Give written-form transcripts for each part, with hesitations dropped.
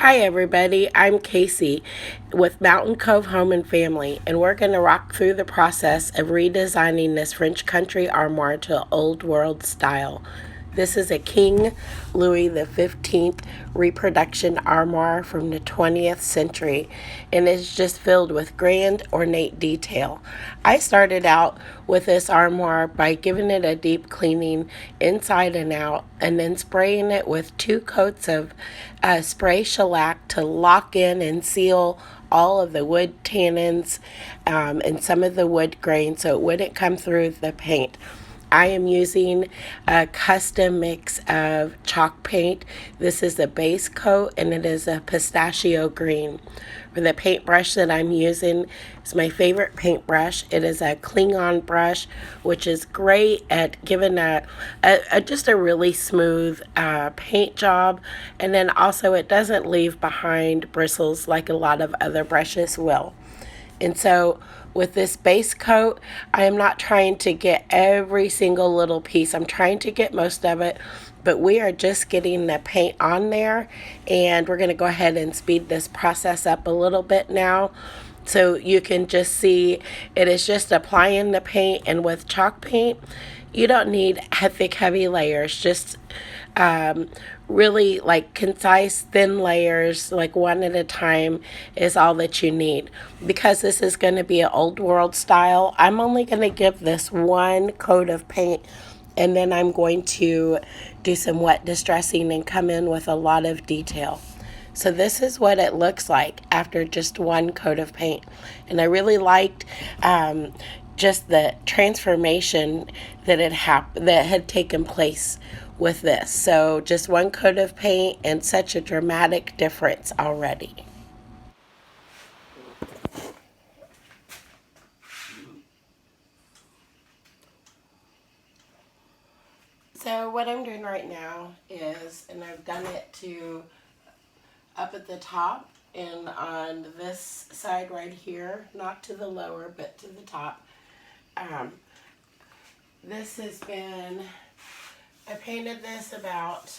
Hi, everybody. I'm Casey with Mountain Cove Home and Family, and we're going to rock through the process of redesigning this French country armoire to old world style. This is a King Louis XV reproduction armoire from the 20th century, and it's just filled with grand, ornate detail. I started out with this armoire by giving it a deep cleaning inside and out, and then spraying it with 2 coats of spray shellac to lock in and seal all of the wood tannins and some of the wood grain so it wouldn't come through the paint. I am using a custom mix of chalk paint. This is a base coat and it is a pistachio green. For the paintbrush that I'm using, it's my favorite paintbrush. It is a Klingon brush, which is great at giving just a really smooth paint job. And then also it doesn't leave behind bristles like a lot of other brushes will. And so with this base coat, I am not trying to get every single little piece. I'm trying to get most of it, but we are just getting the paint on there, and we're going to go ahead and speed this process up a little bit now. So you can just see it is just applying the paint, and with chalk paint, you don't need thick, heavy layers. Just really like concise, thin layers, like one at a time, is all that you need. Because this is going to be an old world style, I'm only going to give this 1 coat of paint, and then I'm going to do some wet distressing and come in with a lot of detail. So this is what it looks like after just 1 coat of paint. And I really liked just the transformation that had taken place with this. So just 1 coat of paint and such a dramatic difference already. So what I'm doing right now is, and I've done it to up at the top and on this side right here, not to the lower, but to the top. This has been, I painted this about,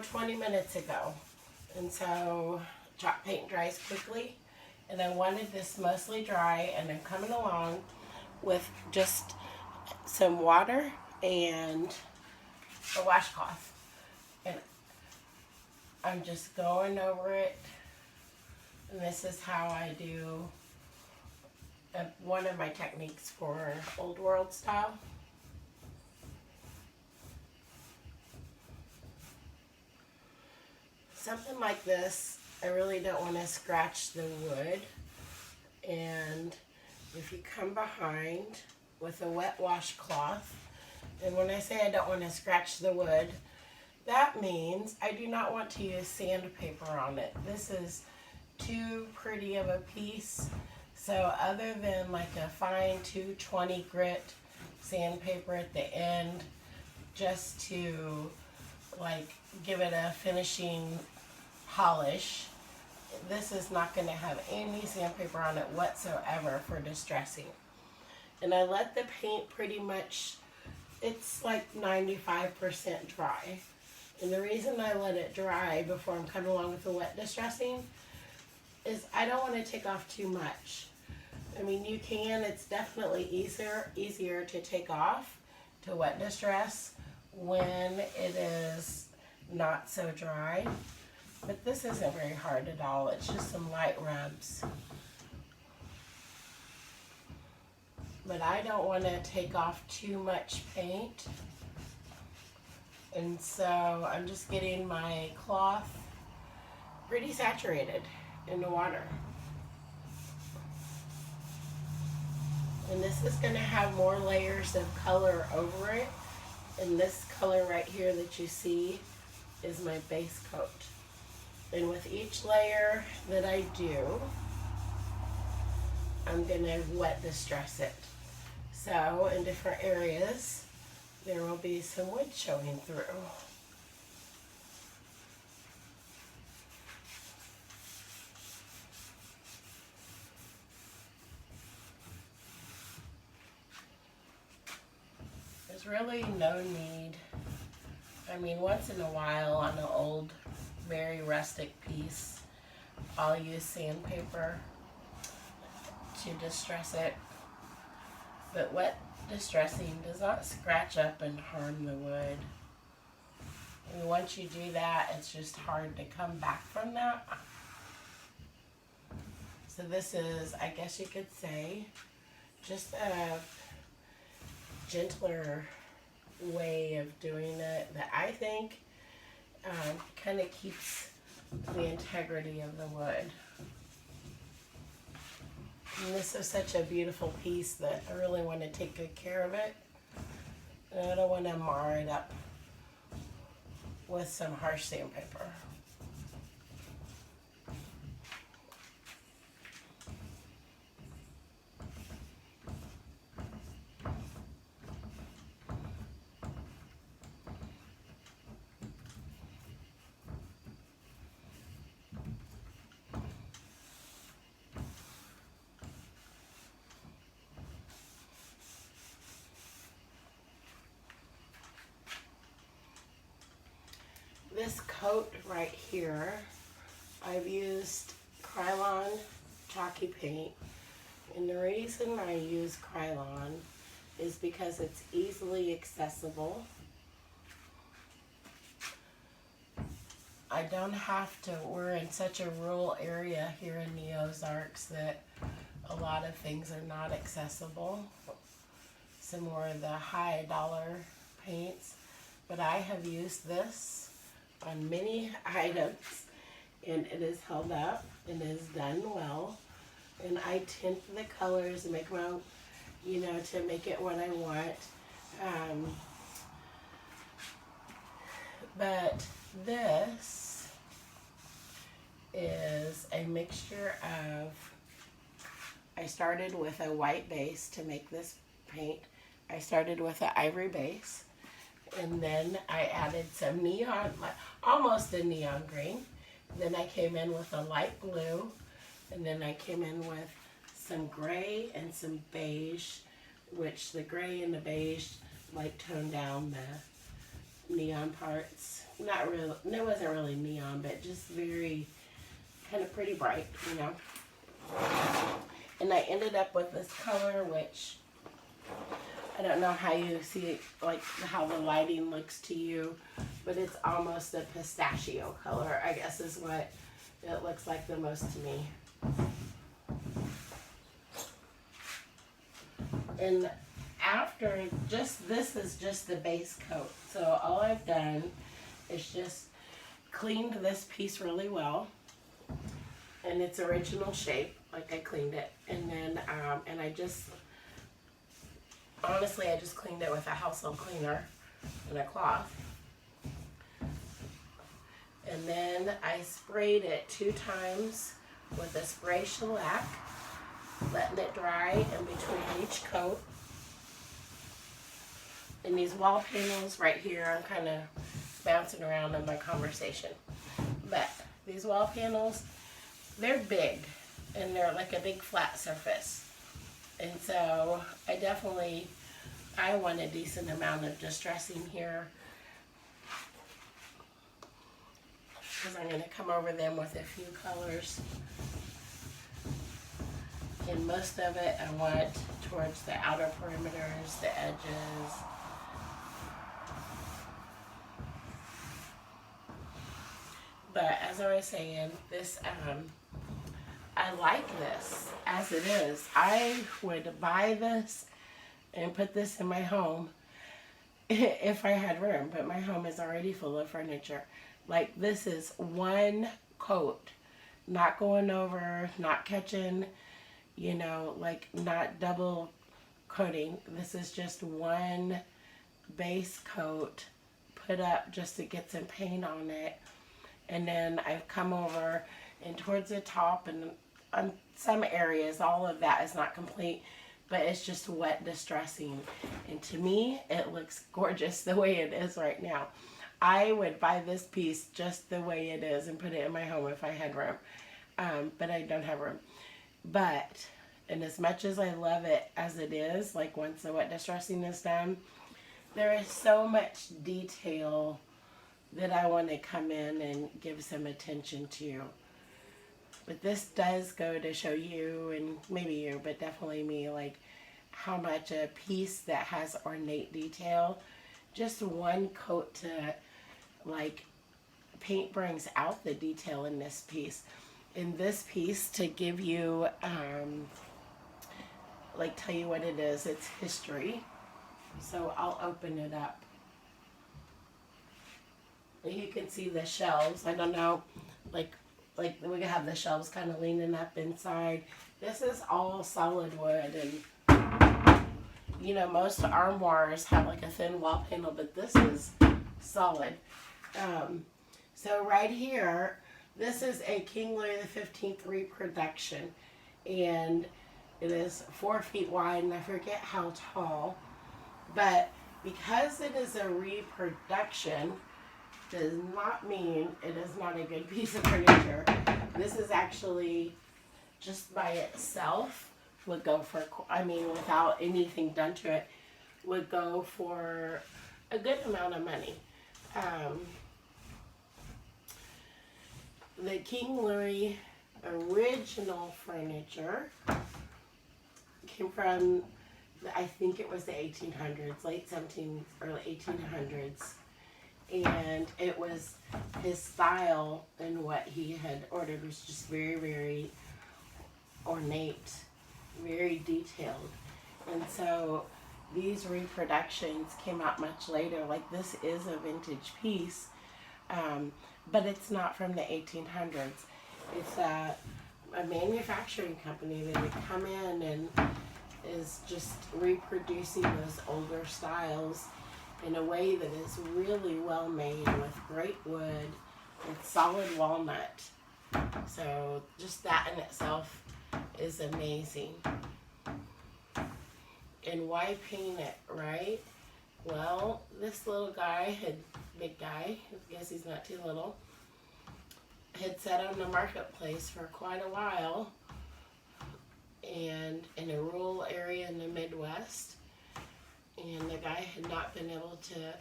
20 minutes ago. And so chalk paint dries quickly. And I wanted this mostly dry, and I'm coming along with just some water and a washcloth. And I'm just going over it. And this is how I do one of my techniques for old world style. Something like this, I really don't want to scratch the wood. And if you come behind with a wet washcloth, and when I say I don't want to scratch the wood, that means I do not want to use sandpaper on it. This is too pretty of a piece. So other than like a fine 220 grit sandpaper at the end, just to like give it a finishing polish, this is not going to have any sandpaper on it whatsoever for distressing. And I let the paint pretty much, it's like 95% dry. And the reason I let it dry before I'm coming along with the wet distressing is I don't want to take off too much. I mean, you can, it's definitely easier to take off to wet distress when it is not so dry. But this isn't very hard at all. It's just some light rubs. But I don't want to take off too much paint. And so I'm just getting my cloth pretty saturated in the water. And this is going to have more layers of color over it. And this color right here that you see is my base coat. And with each layer that I do, I'm going to wet distress it. So in different areas, there will be some wood showing through. There's really no need. I mean, once in a while on an old very rustic piece. I'll use sandpaper to distress it, but wet distressing does not scratch up and harm the wood. And once you do that, it's just hard to come back from that. So this is, I guess you could say, just a gentler way of doing it that I think kind of keeps the integrity of the wood. And this is such a beautiful piece that I really want to take good care of it. And I don't want to mar it up with some harsh sandpaper. This coat right here, I've used Krylon chalky paint, and the reason I use Krylon is because it's easily accessible. I don't have to, we're in such a rural area here in the Ozarks that a lot of things are not accessible. Some more of the high dollar paints, but I have used this on many items, and it is held up and is done well. And I tint the colors and make them out, you know, to make it what I want. But this is a mixture of, I started with a white base to make this paint. I started with an ivory base, and then I added some neon, almost a neon green. Then I came in with a light blue, and then I came in with some gray and some beige, which the gray and the beige like toned down the neon parts. Not real, it wasn't really neon, but just very kind of pretty bright, you know. And I ended up with this color, which I don't know how you see it, like how the lighting looks to you, but it's almost a pistachio color, I guess is what it looks like the most to me. And after, just this is just the base coat. So all I've done is just cleaned this piece really well in its original shape, like I cleaned it, and then and I just honestly, I just cleaned it with a household cleaner and a cloth. And then I sprayed it 2 times with a spray shellac, letting it dry in between each coat. And these wall panels right here, I'm kind of bouncing around in my conversation. But these wall panels, they're big, and they're like a big flat surface. And so I want a decent amount of distressing here, because I'm going to come over them with a few colors. And most of it I want towards the outer perimeters, the edges. But as I was saying, this I like this as it is. I would buy this and put this in my home if I had room, but my home is already full of furniture. Like, this is one coat, not going over, not catching, you know, like not double coating. This is just one base coat put up just to get some paint on it. And then I've come over and towards the top, and on some areas, all of that is not complete, but it's just wet distressing. And to me, it looks gorgeous the way it is right now. I would buy this piece just the way it is and put it in my home if I had room. But I don't have room. But, and as much as I love it as it is, like once the wet distressing is done, there is so much detail that I want to come in and give some attention to. But this does go to show you, and maybe you, but definitely me, like how much a piece that has ornate detail, just one coat to like paint brings out the detail in this piece. In this piece, to give you, like tell you what it is, it's history. So I'll open it up. You can see the shelves. I don't know, like we have the shelves kind of leaning up inside. This is all solid wood, and you know most armoires have like a thin wall panel, but this is solid. So right here, this is a King Louis XV reproduction, and it is 4 feet wide, and I forget how tall, but because it is a reproduction, does not mean it is not a good piece of furniture. This is actually, just by itself, would go for, I mean, without anything done to it, would go for a good amount of money. The King Louis original furniture came from, I think it was the 1800s, late 1700s, early 1800s. And it was his style, and what he had ordered was just very, very ornate, very detailed. And so these reproductions came out much later. Like this is a vintage piece, but it's not from the 1800s. It's a manufacturing company that would come in and is just reproducing those older styles in a way that is really well made with great wood and solid walnut. So just that in itself is amazing. And why paint it, right? Well, this little guy, big guy, I guess he's not too little, had sat on the marketplace for quite a while, and in a rural area in the Midwest, and the guy had not been able to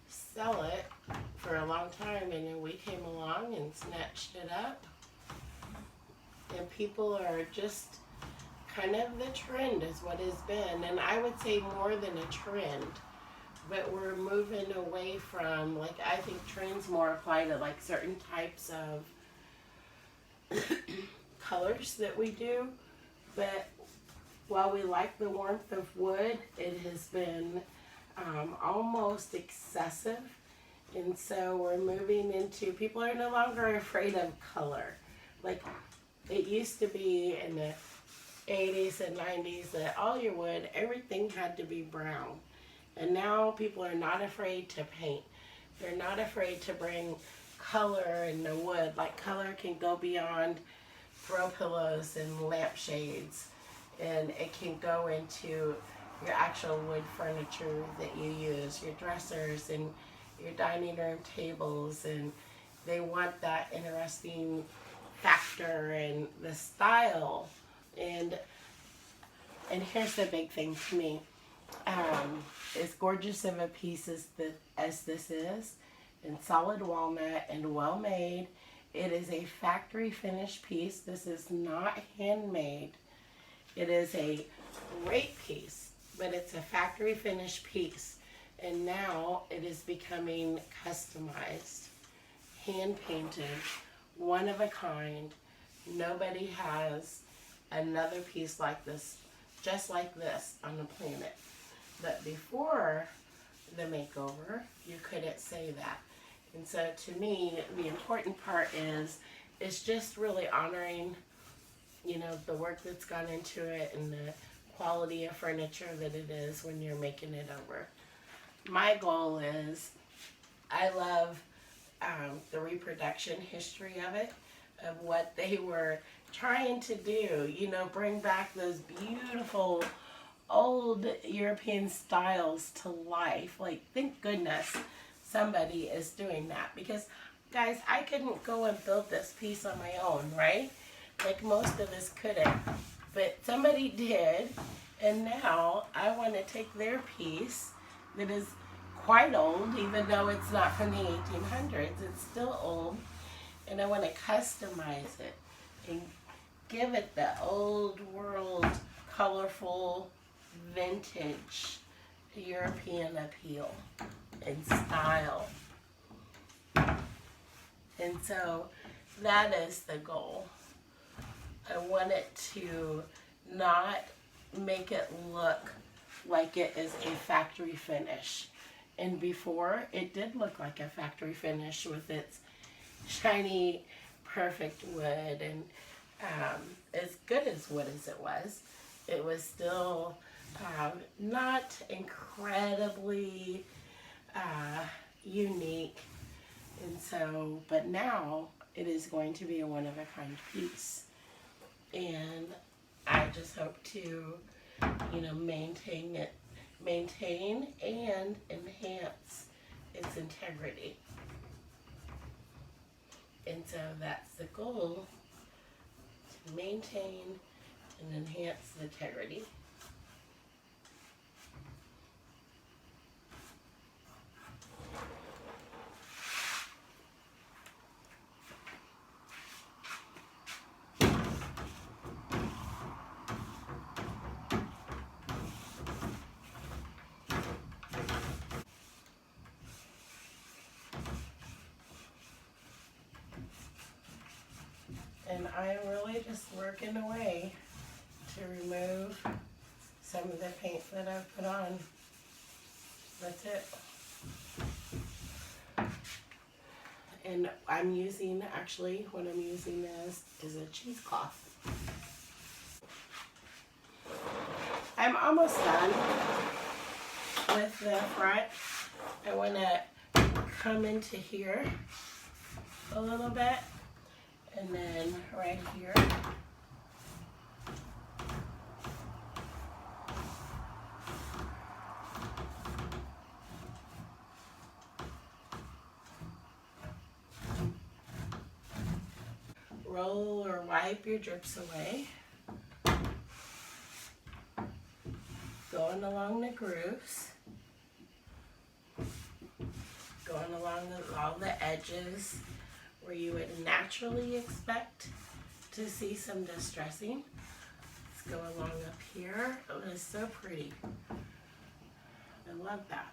sell it for a long time, and then we came along and snatched it up. And people are just kind of the trend is what has been, and I would say more than a trend, but we're moving away from, like, I think trends more apply to like certain types of colors that we do, but while we like the warmth of wood, it has been almost excessive. And so we're moving into, people are no longer afraid of color. Like it used to be in the 80s and 90s that all your wood, everything had to be brown. And now people are not afraid to paint. They're not afraid to bring color in the wood. Like color can go beyond throw pillows and lampshades. And it can go into your actual wood furniture that you use, your dressers and your dining room tables, and they want that interesting factor and the style. And here's the big thing to me. As gorgeous of a piece as this is, in solid walnut and well made, it is a factory finished piece. This is not handmade. It is a great piece, but it's a factory finished piece. And now it is becoming customized, hand painted, one of a kind. Nobody has another piece like this, just like this on the planet. But before the makeover, you couldn't say that. And so to me, the important part is it's just really honoring, you know, the work that's gone into it and the quality of furniture that it is when you're making it over. My goal is, I love the reproduction history of it, of what they were trying to do, you know, bring back those beautiful old European styles to life. Like, thank goodness somebody is doing that, because guys, I couldn't go and build this piece on my own, right? Like most of us couldn't, but somebody did, and now I want to take their piece that is quite old, even though it's not from the 1800s. It's still old. And I want to customize it and give it the old world, colorful, vintage, European appeal and style. And so that is the goal. I want it to not make it look like it is a factory finish. And before, it did look like a factory finish with its shiny, perfect wood. And as good as wood as it was still not incredibly unique. And so, but now it is going to be a one-of-a-kind piece. And I just hope to, maintain and enhance its integrity. And so that's the goal, to maintain and enhance the integrity. And I am really just working away to remove some of the paint that I've put on. That's it. And I'm using, actually, what I'm using is a cheesecloth. I'm almost done with the front. I want to come into here a little bit. And then right here, roll or wipe your drips away, going along the grooves, going along all the edges where you would naturally expect to see some distressing. Let's go along up here. Oh, it's so pretty. I love that.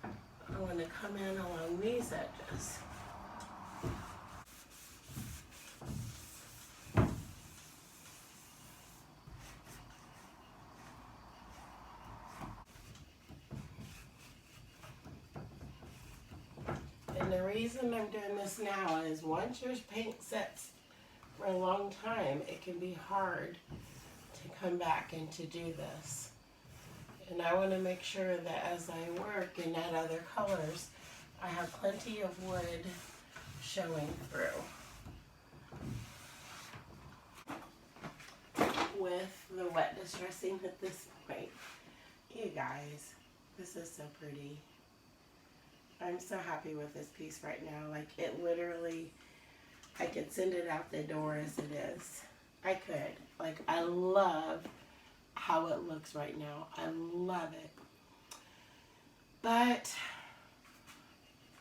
I want to come in along these edges. And the reason I'm doing this now is once your paint sets for a long time, it can be hard to come back and to do this. And I want to make sure that as I work and add other colors, I have plenty of wood showing through. With the wet distressing at this point. You guys, this is so pretty. I'm so happy with this piece right now. Like, it literally, I could send it out the door as it is. I could. Like, I love how it looks right now. I love it. But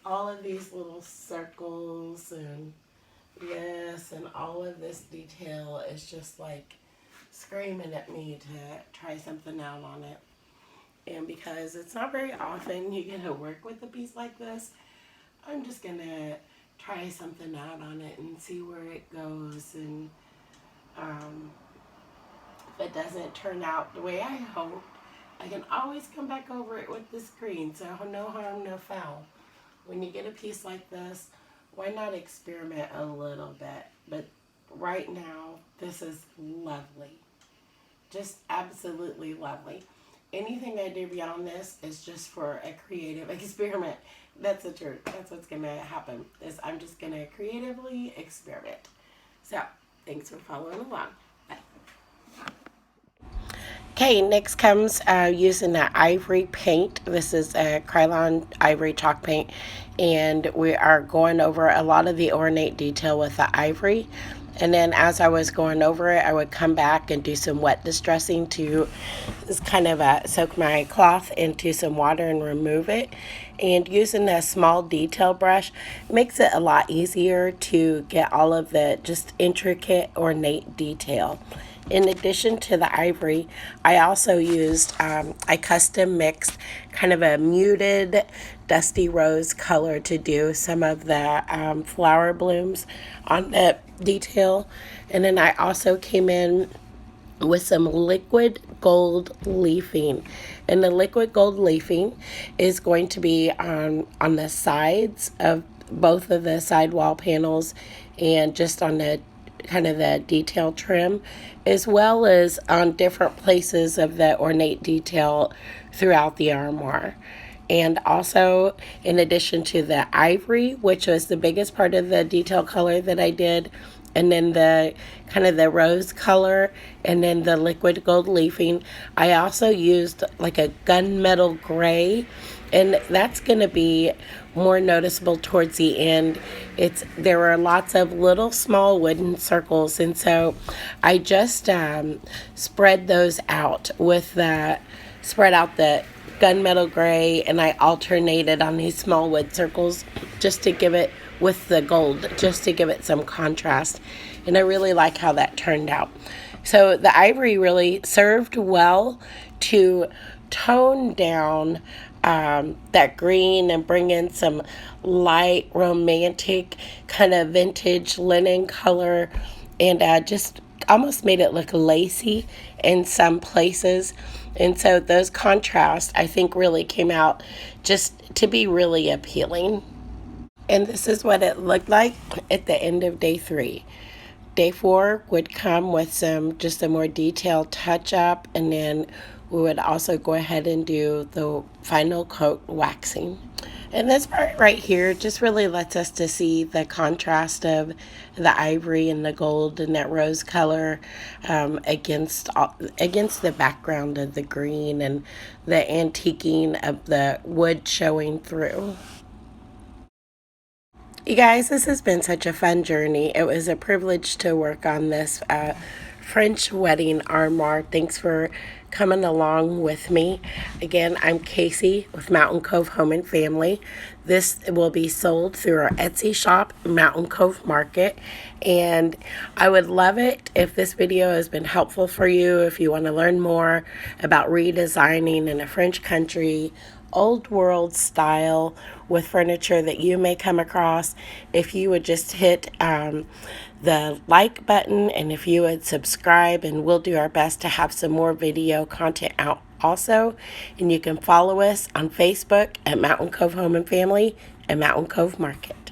all of these little circles and this and all of this detail is just like screaming at me to try something out on it. And because it's not very often you get to work with a piece like this, I'm just going to try something out on it and see where it goes. And if it doesn't turn out the way I hope, I can always come back over it with this green. So no harm, no foul. When you get a piece like this, why not experiment a little bit? But right now, this is lovely. Just absolutely lovely. Anything I do beyond this is just for a creative experiment. That's the truth. That's what's going to happen. Is I'm just going to creatively experiment. So, thanks for following along. Bye. Okay, next comes using the ivory paint. This is a Krylon ivory chalk paint, and we are going over a lot of the ornate detail with the ivory. And then as I was going over it, I would come back and do some wet distressing to just kind of soak my cloth into some water and remove it. And using a small detail brush makes it a lot easier to get all of the just intricate ornate detail. In addition to the ivory, I also used, I custom mixed kind of a muted dusty rose color to do some of the flower blooms on the detail. And then I also came in with some liquid gold leafing, and the liquid gold leafing is going to be on the sides of both of the sidewall panels and just on the kind of the detail trim, as well as on different places of the ornate detail throughout the armoire. And also, in addition to the ivory, which was the biggest part of the detail color that I did, and then the kind of the rose color, and then the liquid gold leafing, I also used like a gunmetal gray, and that's going to be more noticeable towards the end. There were lots of little small wooden circles, and so I just spread those out with the spread out the gunmetal gray, and I alternated on these small wood circles just to give it with the gold, just to give it some contrast. And I really like how that turned out. So the ivory really served well to tone down that green and bring in some light, romantic, kind of vintage linen color, and just almost made it look lacy in some places. And so those contrasts, I think, really came out just to be really appealing. And this is what it looked like at the end of day 3. Day 4 would come with just a more detailed touch up, and then we would also go ahead and do the final coat waxing. And this part right here just really lets us to see the contrast of the ivory and the gold and that rose color against the background of the green and the antiquing of the wood showing through. You guys, this has been such a fun journey. It was a privilege to work on this French wedding armoire. Thanks for coming along with me. Again, I'm Casey with Mountain Cove Home and Family. This will be sold through our Etsy shop, Mountain Cove Market. And I would love it if this video has been helpful for you. If you want to learn more about redesigning in a French country, old world style with furniture that you may come across, if you would just hit the like button, and if you would subscribe, and we'll do our best to have some more video content out also. And you can follow us on Facebook at Mountain Cove Home and Family and Mountain Cove Market.